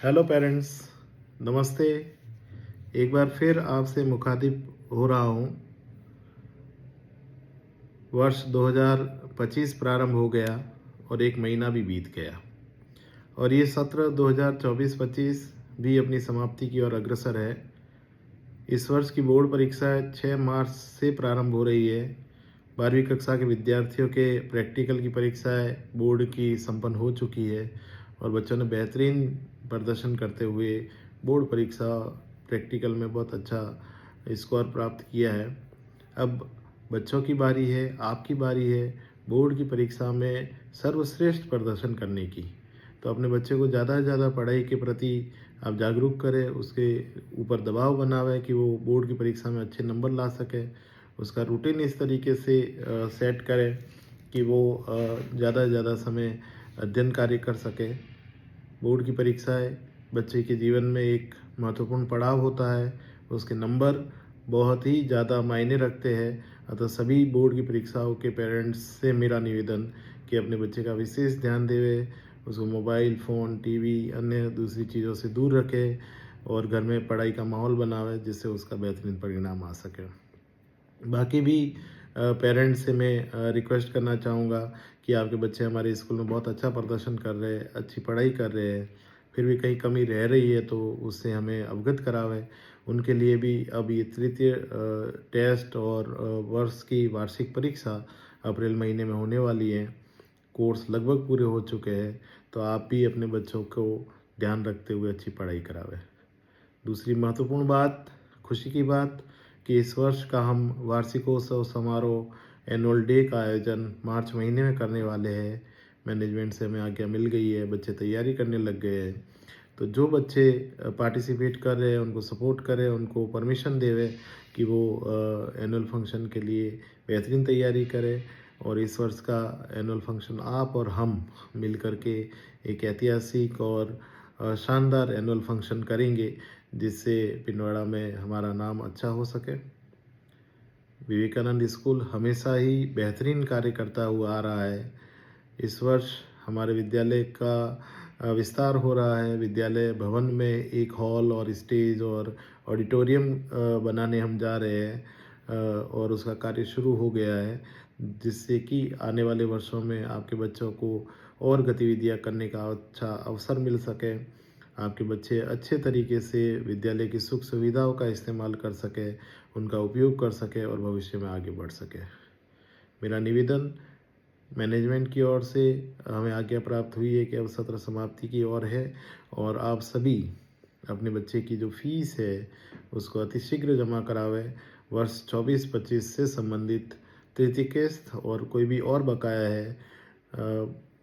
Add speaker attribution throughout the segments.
Speaker 1: Hello parents, नमस्ते। एक बार फिर आपसे मुखातिब हो रहा हूँ। वर्ष 2025 प्रारंभ हो गया और एक महीना भी बीत गया और ये सत्र 2024-25 भी अपनी समाप्ति की ओर अग्रसर है। इस वर्ष की बोर्ड परीक्षा 6 मार्च से प्रारंभ हो रही है। 12वीं कक्षा के विद्यार्थियों के प्रैक्टिकल की परीक्षाएं बोर्ड की संपन्न हो चुकी है और बच्चों ने बेहतरीन प्रदर्शन करते हुए बोर्ड परीक्षा प्रैक्टिकल में बहुत अच्छा स्कोर प्राप्त किया है। अब बच्चों की बारी है, आपकी बारी है बोर्ड की परीक्षा में सर्वश्रेष्ठ प्रदर्शन करने की। तो अपने बच्चे को ज़्यादा से ज़्यादा पढ़ाई के प्रति आप जागरूक करें, उसके ऊपर दबाव बनावें कि वो बोर्ड की परीक्षा में अच्छे नंबर ला सके। उसका रूटीन इस तरीके से सेट करें कि वो ज़्यादा से ज़्यादा समय अध्ययन कार्य कर सके। बोर्ड की परीक्षाएं बच्चे के जीवन में एक महत्वपूर्ण पड़ाव होता है। उसके नंबर बहुत ही ज़्यादा मायने रखते हैं। अतः सभी बोर्ड की परीक्षाओं के पेरेंट्स से मेरा निवेदन कि अपने बच्चे का विशेष ध्यान देवे, उसको मोबाइल फ़ोन, टीवी, अन्य दूसरी चीज़ों से दूर रखें और घर में पढ़ाई का माहौल बनावे जिससे उसका बेहतरीन परिणाम आ सके। बाकी भी पेरेंट्स से मैं रिक्वेस्ट करना चाहूँगा कि आपके बच्चे हमारे स्कूल में बहुत अच्छा प्रदर्शन कर रहे हैं, अच्छी पढ़ाई कर रहे हैं, फिर भी कहीं कमी रह रही है तो उससे हमें अवगत करावें। उनके लिए भी अब ये तृतीय टेस्ट और वर्ष की वार्षिक परीक्षा अप्रैल महीने में होने वाली है। कोर्स लगभग पूरे हो चुके हैं, तो आप भी अपने बच्चों को ध्यान रखते हुए अच्छी पढ़ाई करावें। दूसरी महत्वपूर्ण बात, खुशी की बात कि इस वर्ष का हम वार्षिकोत्सव समारोह एनुअल डे का आयोजन मार्च महीने में करने वाले हैं। मैनेजमेंट से हमें आज्ञा मिल गई है, बच्चे तैयारी करने लग गए हैं। तो जो बच्चे पार्टिसिपेट कर रहे हैं उनको सपोर्ट करें, उनको परमिशन देवे कि वो एनुअल फंक्शन के लिए बेहतरीन तैयारी करें। और इस वर्ष का एनुअल फंक्शन आप और हम मिल कर के एक ऐतिहासिक और शानदार एनुअल फंक्शन करेंगे जिससे पिंडवाड़ा में हमारा नाम अच्छा हो सके। विवेकानंद स्कूल हमेशा ही बेहतरीन कार्य करता हुआ आ रहा है। इस वर्ष हमारे विद्यालय का विस्तार हो रहा है। विद्यालय भवन में एक हॉल और स्टेज और ऑडिटोरियम बनाने हम जा रहे हैं और उसका कार्य शुरू हो गया है जिससे कि आने वाले वर्षों में आपके बच्चों को और गतिविधियां करने का अच्छा अवसर मिल सके। आपके बच्चे अच्छे तरीके से विद्यालय की सुख सुविधाओं का इस्तेमाल कर सके, उनका उपयोग कर सके और भविष्य में आगे बढ़ सके। मेरा निवेदन मैनेजमेंट की ओर से हमें आज्ञा प्राप्त हुई है कि अब सत्र समाप्ति की ओर है और आप सभी अपने बच्चे की जो फीस है उसको अतिशीघ्र जमा करावें। वर्ष 24-25 से संबंधित तृतीय किस्त और कोई भी और बकाया है,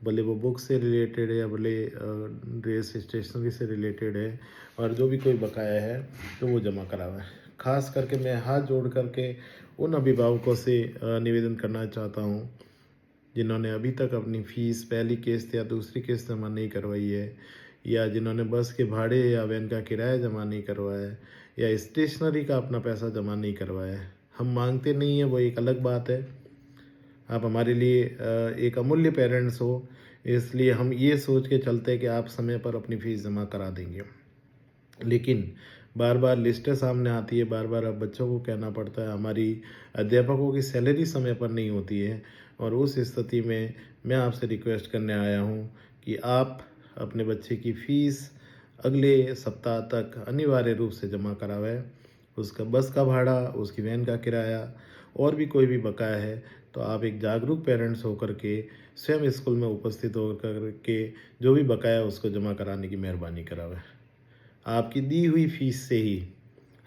Speaker 1: भले वो बुक से रिलेटेड है या भले ड्रेस स्टेशनरी से रिलेटेड है, और जो भी कोई बकाया है तो वो जमा करावें। खास करके मैं हाथ जोड़ करके उन अभिभावकों से निवेदन करना चाहता हूँ जिन्होंने अभी तक अपनी फ़ीस पहली किस्त या दूसरी किस्त जमा नहीं करवाई है, या जिन्होंने बस के भाड़े या वैन का किराया जमा नहीं करवाया है, या स्टेशनरी का अपना पैसा जमा नहीं करवाया है। हम मांगते नहीं हैं, वो एक अलग बात है। आप हमारे लिए एक अमूल्य पेरेंट्स हो, इसलिए हम ये सोच के चलते हैं कि आप समय पर अपनी फ़ीस जमा करा देंगे। लेकिन बार बार लिस्टें सामने आती है, बार बार अब बच्चों को कहना पड़ता है, हमारी अध्यापकों की सैलरी समय पर नहीं होती है। और उस स्थिति में मैं आपसे रिक्वेस्ट करने आया हूँ कि आप अपने बच्चे की फ़ीस अगले सप्ताह तक अनिवार्य रूप से जमा करावें। उसका बस का भाड़ा, उसकी वैन का किराया और भी कोई भी बकाया है तो आप एक जागरूक पेरेंट्स होकर के स्वयं स्कूल में उपस्थित होकर के जो भी बकाया है उसको जमा कराने की मेहरबानी करावें। आपकी दी हुई फीस से ही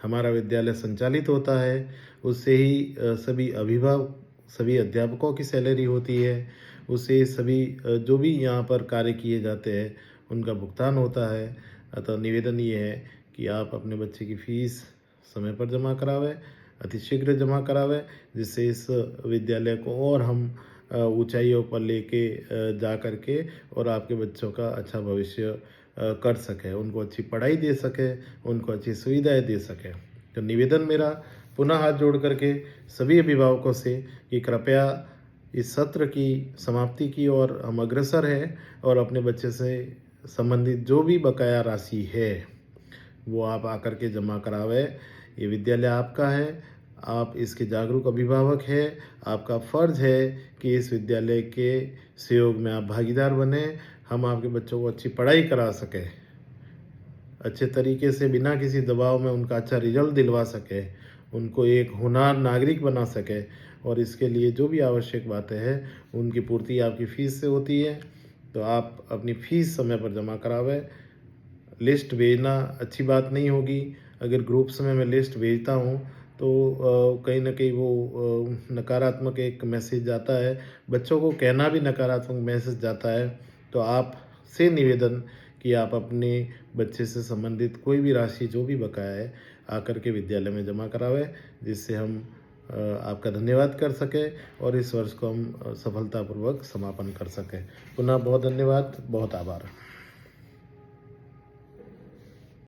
Speaker 1: हमारा विद्यालय संचालित होता है, उससे ही सभी अध्यापकों की सैलरी होती है, उससे सभी जो भी यहाँ पर कार्य किए जाते हैं उनका भुगतान होता है। अतः निवेदन ये है कि आप अपने बच्चे की फ़ीस समय पर जमा करावें, अतिशीघ्र जमा करावें, जिससे इस विद्यालय को और हम ऊंचाइयों पर लेके जा कर के और आपके बच्चों का अच्छा भविष्य कर सकें, उनको अच्छी पढ़ाई दे सकें, उनको अच्छी सुविधाएं दे सकें। तो निवेदन मेरा पुनः हाथ जोड़ करके सभी अभिभावकों से कि कृपया इस सत्र की समाप्ति की ओर हम अग्रसर हैं और अपने बच्चे से संबंधित जो भी बकाया राशि है वो आप आकर के जमा करावे। ये विद्यालय आपका है, आप इसके जागरूक अभिभावक हैं। आपका फ़र्ज़ है कि इस विद्यालय के सहयोग में आप भागीदार बने, हम आपके बच्चों को अच्छी पढ़ाई करा सकें, अच्छे तरीके से बिना किसी दबाव में उनका अच्छा रिजल्ट दिलवा सके, उनको एक होनहार नागरिक बना सके। और इसके लिए जो भी आवश्यक बातें हैं उनकी पूर्ति आपकी फ़ीस से होती है। तो आप अपनी फ़ीस समय पर जमा करावें। लिस्ट भेजना अच्छी बात नहीं होगी। अगर ग्रुप्स में मैं लिस्ट भेजता हूँ तो कहीं न कहीं वो नकारात्मक एक मैसेज जाता है, बच्चों को कहना भी नकारात्मक मैसेज जाता है। तो आपसे निवेदन कि आप अपने बच्चे से संबंधित कोई भी राशि जो भी बकाया है आकर के विद्यालय में जमा करावें, जिससे हम आपका धन्यवाद कर सकें और इस वर्ष को हम सफलतापूर्वक समापन कर सकें। पुनः बहुत धन्यवाद, बहुत आभार।